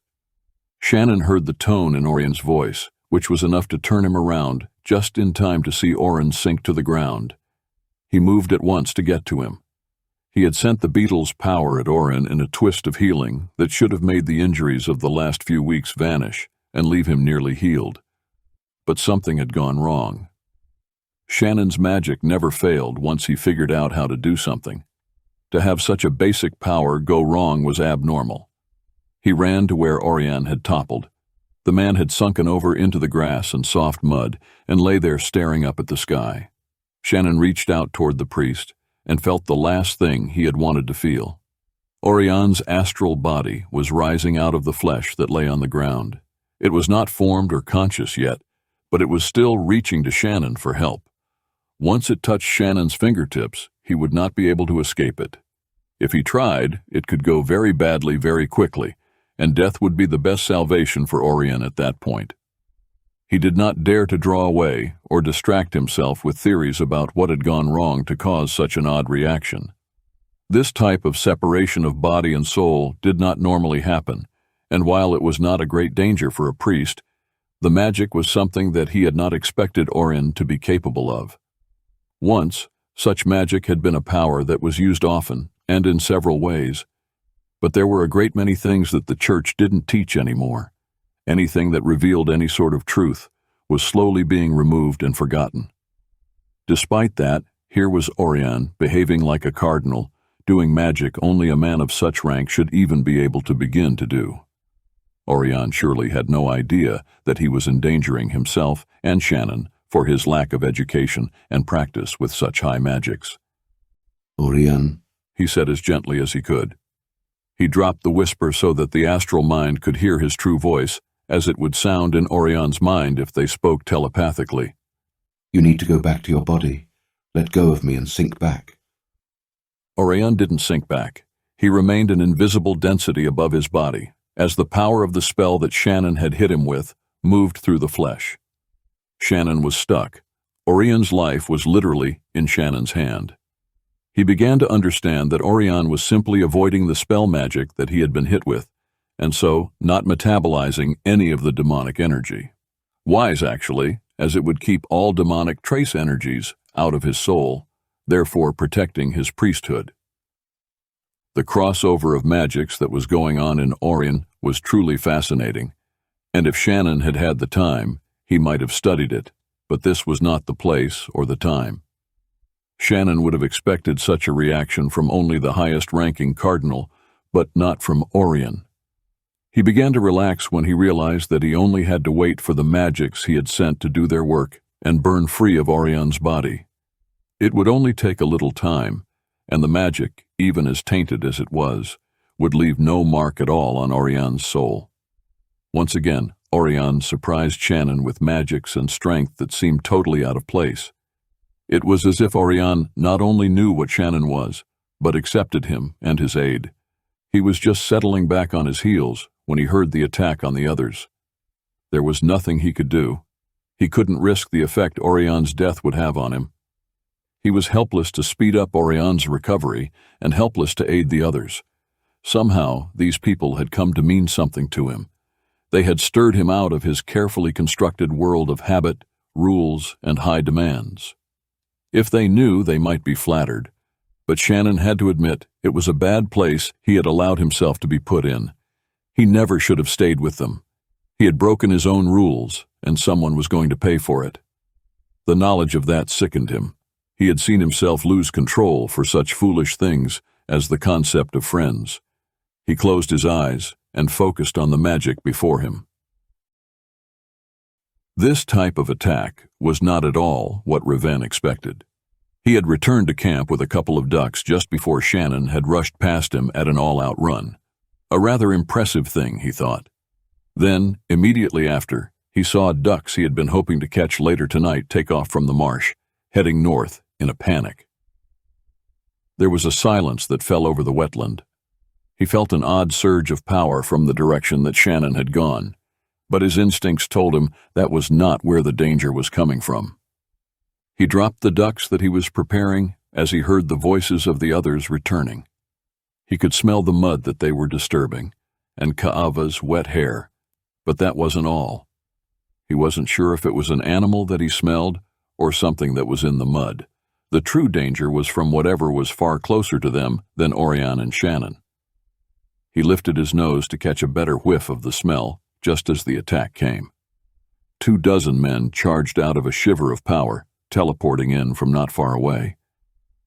Shannon heard the tone in Orion's voice, which was enough to turn him around just in time to see Orin sink to the ground. He moved at once to get to him. He had sent the beetle's power at Orin in a twist of healing that should have made the injuries of the last few weeks vanish and leave him nearly healed. But something had gone wrong. Shannon's magic never failed once he figured out how to do something. To have such a basic power go wrong was abnormal. He ran to where Oirion had toppled. The man had sunken over into the grass and soft mud and lay there staring up at the sky. Shannon reached out toward the priest and felt the last thing he had wanted to feel. Oirion's astral body was rising out of the flesh that lay on the ground. It was not formed or conscious yet, but it was still reaching to Shannon for help. Once it touched Shannon's fingertips, he would not be able to escape it. If he tried, it could go very badly very quickly, and death would be the best salvation for Oirion at that point. He did not dare to draw away or distract himself with theories about what had gone wrong to cause such an odd reaction. This type of separation of body and soul did not normally happen, and while it was not a great danger for a priest, the magic was something that he had not expected Oirion to be capable of. Once, such magic had been a power that was used often and in several ways, but there were a great many things that the church didn't teach anymore. Anything that revealed any sort of truth was slowly being removed and forgotten. Despite that, here was Oirion behaving like a cardinal, doing magic only a man of such rank should even be able to begin to do. Oirion surely had no idea that he was endangering himself and Shannon for his lack of education and practice with such high magics. Oirion, he said as gently as he could. He dropped the whisper so that the astral mind could hear his true voice, as it would sound in Orion's mind if they spoke telepathically. You need to go back to your body. Let go of me and sink back. Oirion didn't sink back. He remained an invisible density above his body, as the power of the spell that Shannon had hit him with moved through the flesh. Shannon was stuck. Orion's life was literally in Shannon's hand. He began to understand that Oirion was simply avoiding the spell magic that he had been hit with, and so not metabolizing any of the demonic energy. Wise, actually, as it would keep all demonic trace energies out of his soul, therefore protecting his priesthood. The crossover of magics that was going on in Oirion was truly fascinating, and if Shannon had had the time, he might have studied it, but this was not the place or the time. Shannon would have expected such a reaction from only the highest-ranking cardinal, but not from Oirion. He began to relax when he realized that he only had to wait for the magics he had sent to do their work and burn free of Orion's body. It would only take a little time, and the magic, even as tainted as it was, would leave no mark at all on Orion's soul. Once again, Oirion surprised Shannon with magics and strength that seemed totally out of place. It was as if Oirion not only knew what Shannon was, but accepted him and his aid. He was just settling back on his heels when he heard the attack on the others. There was nothing he could do. He couldn't risk the effect Orion's death would have on him. He was helpless to speed up Orion's recovery and helpless to aid the others. Somehow, these people had come to mean something to him. They had stirred him out of his carefully constructed world of habit, rules, and high demands. If they knew, they might be flattered, but Shannon had to admit it was a bad place he had allowed himself to be put in. He never should have stayed with them. He had broken his own rules, and someone was going to pay for it. The knowledge of that sickened him. He had seen himself lose control for such foolish things as the concept of friends. He closed his eyes and focused on the magic before him. This type of attack was not at all what Reven expected. He had returned to camp with a couple of ducks just before Shannon had rushed past him at an all-out run. A rather impressive thing, he thought. Then, immediately after, he saw ducks he had been hoping to catch later tonight take off from the marsh, heading north in a panic. There was a silence that fell over the wetland. He felt an odd surge of power from the direction that Shannon had gone, but his instincts told him that was not where the danger was coming from. He dropped the ducks that he was preparing as he heard the voices of the others returning. He could smell the mud that they were disturbing, and Kaava's wet hair, but that wasn't all. He wasn't sure if it was an animal that he smelled or something that was in the mud. The true danger was from whatever was far closer to them than Oirion and Shannon. He lifted his nose to catch a better whiff of the smell just as the attack came. 24 men charged out of a shiver of power, teleporting in from not far away.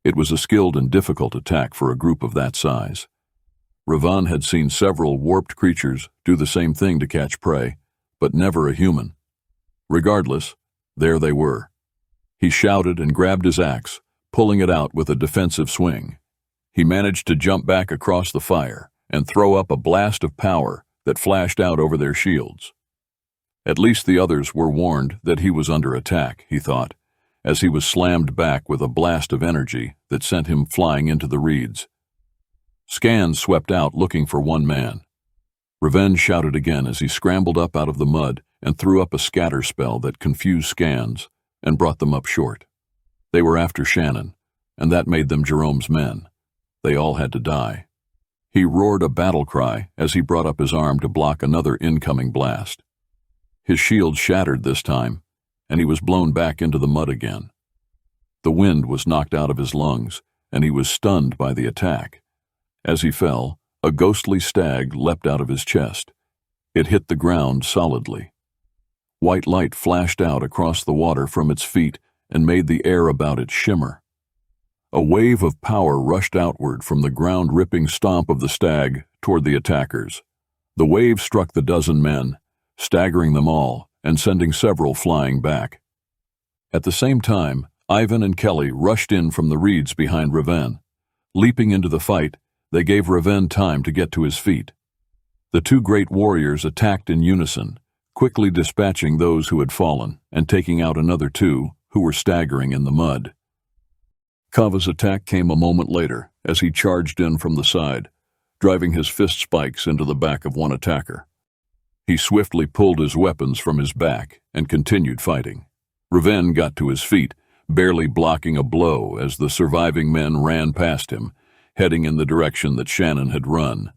It was a skilled and difficult attack for a group of that size. Revan had seen several warped creatures do the same thing to catch prey, but never a human. Regardless, there they were. He shouted and grabbed his axe, pulling it out with a defensive swing. He managed to jump back across the fire and throw up a blast of power that flashed out over their shields. At least the others were warned that he was under attack, he thought, as he was slammed back with a blast of energy that sent him flying into the reeds. Scans swept out looking for one man. Revenge shouted again as he scrambled up out of the mud and threw up a scatter spell that confused Scans and brought them up short. They were after Shannon, and that made them Jerome's men. They all had to die. He roared a battle cry as he brought up his arm to block another incoming blast. His shield shattered this time, and he was blown back into the mud again. The wind was knocked out of his lungs, and he was stunned by the attack. As he fell, a ghostly stag leapt out of his chest. It hit the ground solidly. White light flashed out across the water from its feet and made the air about it shimmer. A wave of power rushed outward from the ground-ripping stomp of the stag toward the attackers. The wave struck the dozen men, staggering them all and sending several flying back. At the same time, Ivan and Kelly rushed in from the reeds behind Raven. Leaping into the fight, they gave Raven time to get to his feet. The two great warriors attacked in unison, quickly dispatching those who had fallen and taking out another two who were staggering in the mud. Kava's attack came a moment later as he charged in from the side, driving his fist spikes into the back of one attacker. He swiftly pulled his weapons from his back and continued fighting. Raven got to his feet, barely blocking a blow as the surviving men ran past him, heading in the direction that Shannon had run.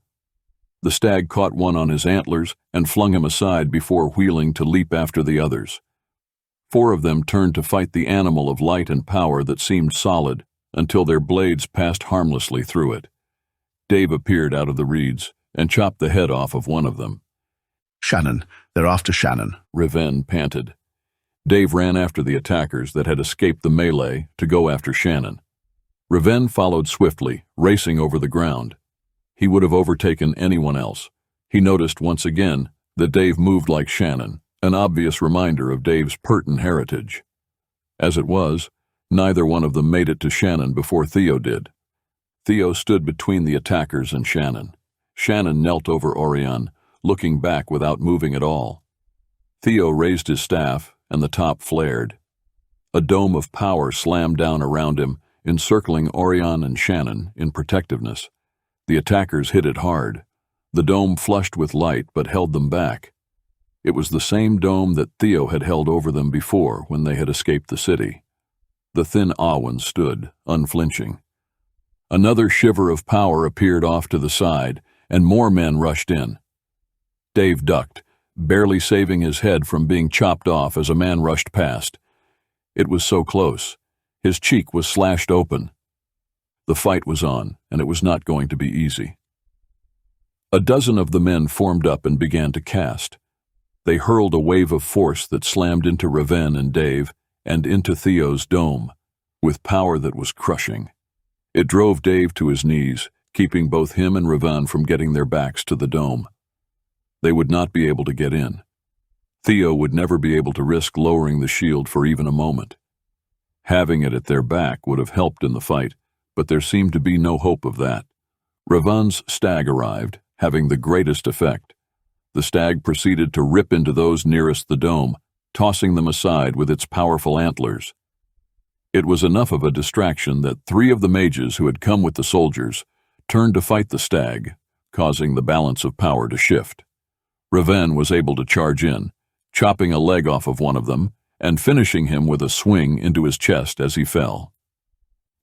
The stag caught one on his antlers and flung him aside before wheeling to leap after the others. 4 of them turned to fight the animal of light and power that seemed solid until their blades passed harmlessly through it. Dave appeared out of the reeds and chopped the head off of one of them. Shannon, they're after Shannon. Raven panted. Dave ran after the attackers that had escaped the melee to go after Shannon. Raven followed swiftly, racing over the ground. He would have overtaken anyone else. He noticed once again that Dave moved like Shannon, an obvious reminder of Dave's Perton heritage. As it was, neither one of them made it to Shannon before Theo did. Theo stood between the attackers and Shannon. Shannon knelt over Oirion, looking back without moving at all. Theo raised his staff, and the top flared. A dome of power slammed down around him, encircling Oirion and Shannon in protectiveness. The attackers hit it hard. The dome flushed with light but held them back. It was the same dome that Theo had held over them before when they had escaped the city. The thin Awen stood, unflinching. Another shiver of power appeared off to the side, and more men rushed in. Dave ducked, barely saving his head from being chopped off as a man rushed past. It was so close. His cheek was slashed open. The fight was on, and it was not going to be easy. A dozen of the men formed up and began to cast. They hurled a wave of force that slammed into Raven and Dave and into Theo's dome, with power that was crushing. It drove Dave to his knees, keeping both him and Raven from getting their backs to the dome. They would not be able to get in. Theo would never be able to risk lowering the shield for even a moment. Having it at their back would have helped in the fight, but there seemed to be no hope of that. Raven's stag arrived, having the greatest effect. The stag proceeded to rip into those nearest the dome, tossing them aside with its powerful antlers. It was enough of a distraction that 3 of the mages who had come with the soldiers turned to fight the stag, causing the balance of power to shift. Raven was able to charge in, chopping a leg off of one of them and finishing him with a swing into his chest as he fell.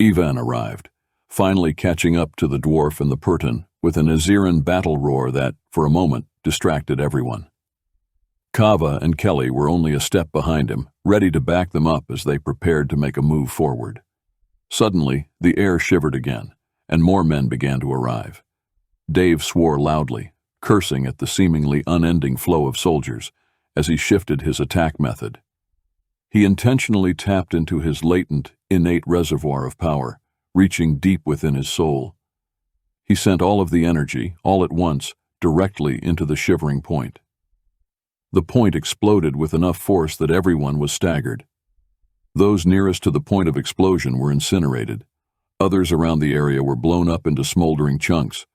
Ivan arrived, finally catching up to the dwarf and the Perton with an Aziran battle roar that, for a moment, distracted everyone. Kava and Kelly were only a step behind him, ready to back them up as they prepared to make a move forward. Suddenly, the air shivered again, and more men began to arrive. Dave swore loudly, cursing at the seemingly unending flow of soldiers as he shifted his attack method. He intentionally tapped into his latent, innate reservoir of power, reaching deep within his soul. He sent all of the energy, all at once, directly into the shivering point. The point exploded with enough force that everyone was staggered. Those nearest to the point of explosion were incinerated. Others around the area were blown up into smoldering chunks.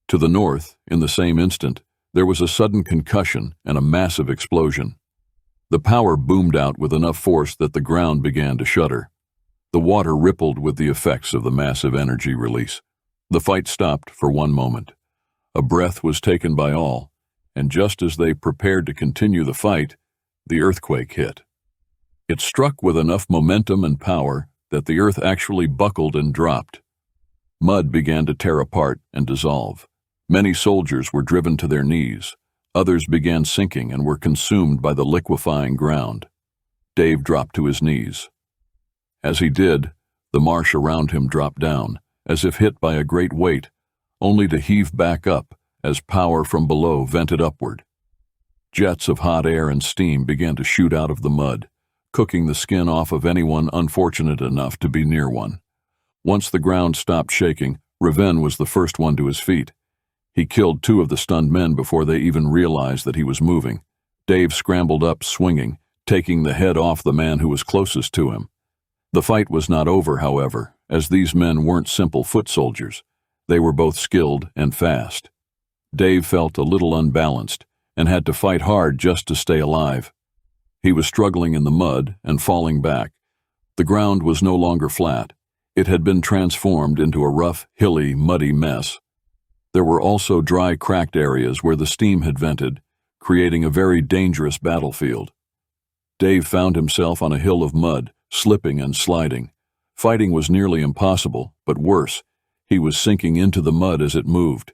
To the north, in the same instant, there was a sudden concussion and a massive explosion. The power boomed out with enough force that the ground began to shudder. The water rippled with the effects of the massive energy release. The fight stopped for one moment. A breath was taken by all, and just as they prepared to continue the fight, the earthquake hit. It struck with enough momentum and power that the earth actually buckled and dropped. Mud began to tear apart and dissolve. Many soldiers were driven to their knees. Others began sinking and were consumed by the liquefying ground. Dave dropped to his knees. As he did, the marsh around him dropped down, as if hit by a great weight, only to heave back up as power from below vented upward. Jets of hot air and steam began to shoot out of the mud, cooking the skin off of anyone unfortunate enough to be near one. Once the ground stopped shaking, Reven was the first one to his feet. He killed 2 of the stunned men before they even realized that he was moving. Dave scrambled up, swinging, taking the head off the man who was closest to him. The fight was not over, however, as these men weren't simple foot soldiers. They were both skilled and fast. Dave felt a little unbalanced and had to fight hard just to stay alive. He was struggling in the mud and falling back. The ground was no longer flat. It had been transformed into a rough, hilly, muddy mess. There were also dry, cracked areas where the steam had vented, creating a very dangerous battlefield. Dave found himself on a hill of mud, slipping and sliding. Fighting was nearly impossible, but worse, he was sinking into the mud as it moved.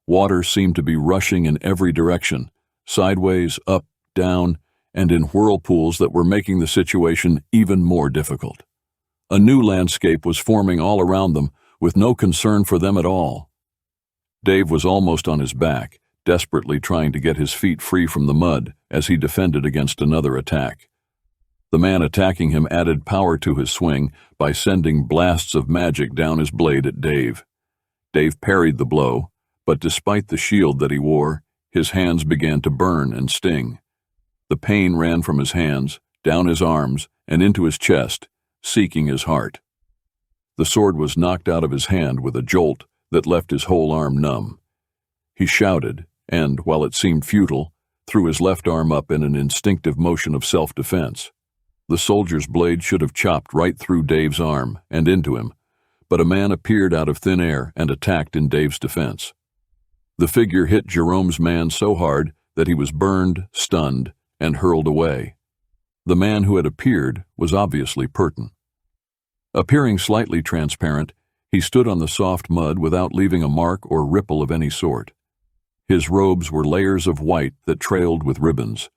Water seemed to be rushing in every direction, sideways, up, down, and in whirlpools that were making the situation even more difficult. A new landscape was forming all around them, with no concern for them at all. Dave was almost on his back, desperately trying to get his feet free from the mud as he defended against another attack. The man attacking him added power to his swing by sending blasts of magic down his blade at Dave. Dave parried the blow, but despite the shield that he wore, his hands began to burn and sting. The pain ran from his hands, down his arms, and into his chest, seeking his heart. The sword was knocked out of his hand with a jolt that left his whole arm numb. He shouted, and, while it seemed futile, threw his left arm up in an instinctive motion of self-defense. The soldier's blade should have chopped right through Dave's arm and into him, but a man appeared out of thin air and attacked in Dave's defense. The figure hit Jerome's man so hard that he was burned, stunned, and hurled away. The man who had appeared was obviously Perton. Appearing slightly transparent, he stood on the soft mud without leaving a mark or ripple of any sort. His robes were layers of white that trailed with ribbons.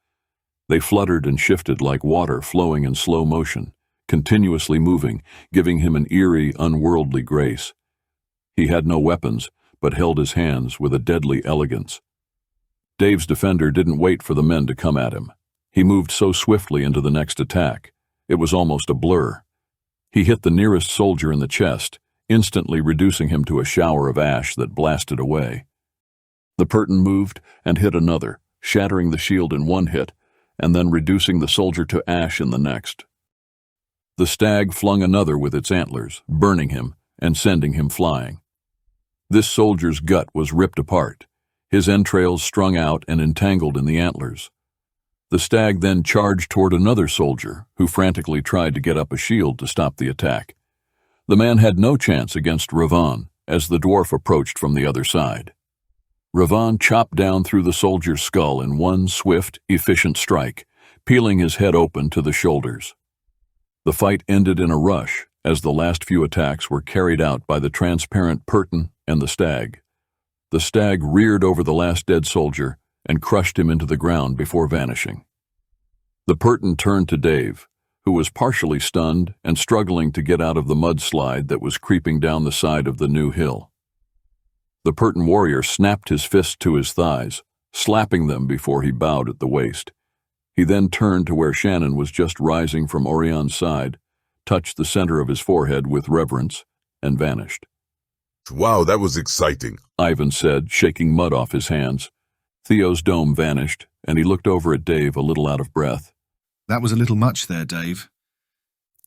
They fluttered and shifted like water flowing in slow motion, continuously moving, giving him an eerie, unworldly grace. He had no weapons, but held his hands with a deadly elegance. Dave's defender didn't wait for the men to come at him. He moved so swiftly into the next attack. It was almost a blur. He hit the nearest soldier in the chest, instantly reducing him to a shower of ash that blasted away. The Perton moved and hit another, shattering the shield in one hit, and then reducing the soldier to ash in the next. The stag flung another with its antlers, burning him and sending him flying. This soldier's gut was ripped apart, his entrails strung out and entangled in the antlers. The stag then charged toward another soldier, who frantically tried to get up a shield to stop the attack. The man had no chance against Revan as the dwarf approached from the other side. Revan chopped down through the soldier's skull in one swift, efficient strike, peeling his head open to the shoulders. The fight ended in a rush as the last few attacks were carried out by the transparent Perton and the stag. The stag reared over the last dead soldier and crushed him into the ground before vanishing. The Perton turned to Dave, who was partially stunned and struggling to get out of the mudslide that was creeping down the side of the new hill. The Perton warrior snapped his fist to his thighs, slapping them before he bowed at the waist. He then turned to where Shannon was just rising from Orion's side, touched the center of his forehead with reverence, and vanished. Wow, that was exciting, Ivan said, shaking mud off his hands. Theo's dome vanished, and he looked over at Dave a little out of breath. That was a little much there, Dave.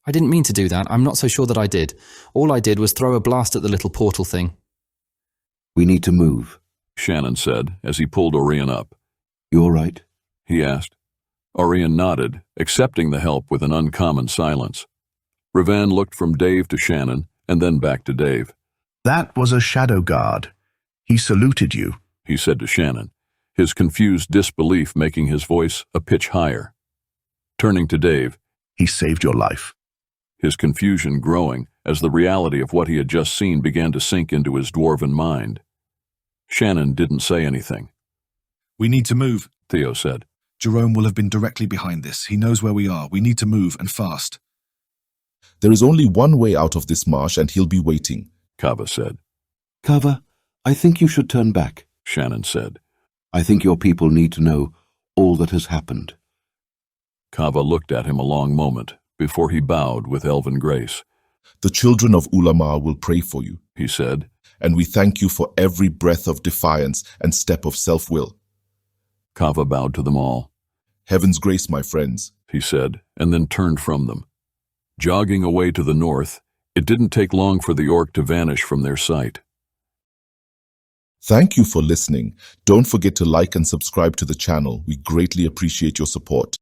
I didn't mean to do that. I'm not so sure that I did. All I did was throw a blast at the little portal thing. We need to move, Shannon said as he pulled Oirion up. You all right? He asked. Oirion nodded, accepting the help with an uncommon silence. Revan looked from Dave to Shannon and then back to Dave. That was a shadow guard. He saluted you. He said to Shannon, his confused disbelief making his voice a pitch higher. Turning to Dave, He saved your life. his confusion growing as the reality of what he had just seen began to sink into his dwarven mind. Shannon didn't say anything. We need to move, Theo said. Jerome will have been directly behind this. He knows where we are. We need to move, and fast. There is only one way out of this marsh, and he'll be waiting. Kava said. Kava, I think you should turn back, Shannon said. I think your people need to know all that has happened. Kava looked at him a long moment before he bowed with elven grace. The children of Ulamar will pray for you, He said. and we thank you for every breath of defiance and step of self-will. Kava bowed to them all. Heaven's grace, my friends. He said, and then turned from them. Jogging away to the north, it didn't take long for the orc to vanish from their sight. Thank you for listening. Don't forget to like and subscribe to the channel. We greatly appreciate your support.